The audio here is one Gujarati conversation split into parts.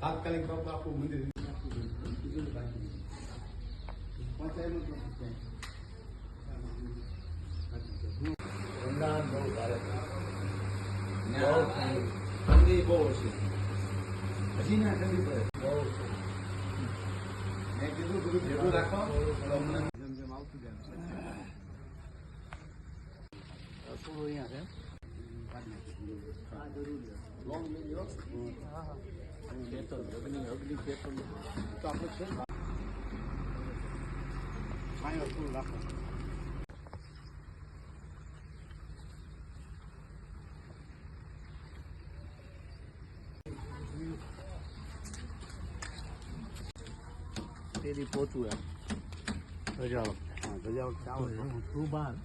તાત્કાલિક બાપુ આખું મંદિર ઠંડી બહુ હશે હજી ના ઠંડી પડે બહુ મેં કીધું બધું ભેગું રાખો જેમ જેમ આવતું જાય થોડું અહીંયા છે તો આપણે છે થોડું રાખો તેરી પહોંચું એમ રજાઓ હા રજાઓ ચાવો તું બહાર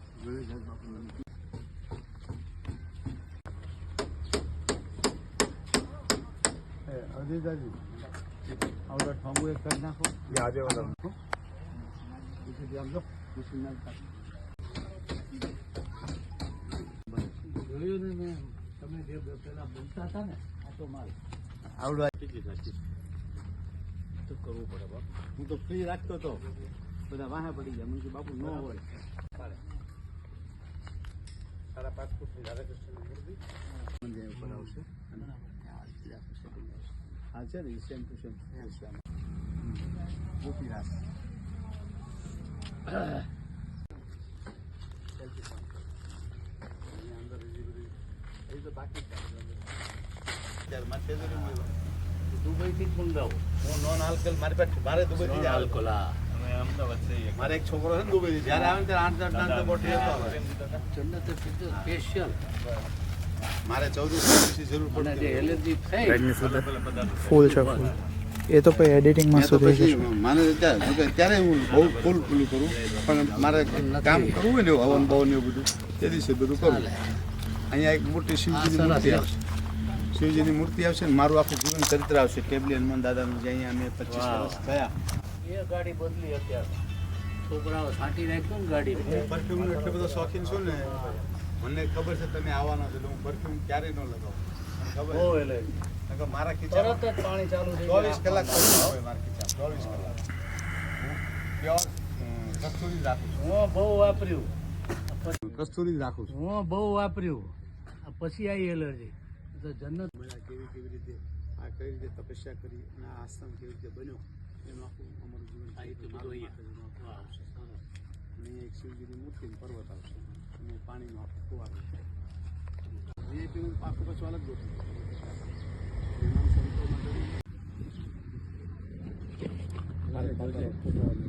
અજીતાજી આવડે ઠોંગું એક કરી નાખો યાદ આમ લો જોયું ને મેં તમે જે પેલા બોલતા હતા ને આ તો માલ આવડવા તો કરવું પડે બાપ હું તો ફ્રી રાખતો હતો બધા વાહે પડી જાય મને બાપુ ન હોય 5.5 ફૂટની રાધાકૃષ્ણ મંદિર ઉપર આવશે હા છે ને સેમ ટુ સેમ ગોપી રાસ અંદર એ તો બાકી ત્યારે મારે દુબઈથી જ મંગાવું હું નોન આલ્કોહોલ મારી પાસે મારે દુબઈથી આલ્કોહોલ અમદાવાદ મારે એક છોકરો છે ને દુબઈથી જ્યારે આવે ત્યારે 8 બોટલ સ્પેશિયલ મારે 14 જરૂર પડે એલર્જી થાય ફૂલ છે ફૂલ એ તો પછી એડિટિંગમાં સુધરી જશે મને ત્યારે હું બહુ ફૂલ ફૂલું કરું પણ મારે કામ કરવું હોય ને હવન બવન એવું બધું તે દિવસે બધું કરું અહીંયા એક મોટી શિવજીની મૂર્તિ આવશે શિવજીની મૂર્તિ આવશે ને મારું આખું જીવન ચરિત્ર આવશે કેબલી હનુમાન દાદાનું જે અહીંયા અમે 25 વર્ષ થયા એ ગાડી બદલી અત્યારે છોકરાઓ છાંટી નાખ્યું ને ગાડી પરફ્યુમનો એટલો બધો શોખીન છું ને મને ખબર છે તમે આવવાના છો હું પરફ્યુમ ક્યારેય ન લગાવું ખબર એટલે મારા ખીચામાં તરત જ પાણી ચાલુ થઈ 24 કલાક હોય મારા ખીચામાં 24 કલાક પ્યોર કસ્તુરી રાખું છું હું બહુ વાપર્યું કસ્તુરી રાખું છું હું બહુ વાપર્યું પછી આવી એલર્જી તો જન્નત કેવી રીતે આ કઈ રીતે તપસ્યા કરી અને આ આશ્રમ કેવી રીતે બન્યો એનું આખું અમારું જીવન બધું અહીંયા આવશે અને એક શિવજીની મૂર્તિ પર્વત આવશે અને પાણીનું આખું ફુવારો વીઆઈપીનું પાકું પાછું અલગ ગોઠવું સંતો માટે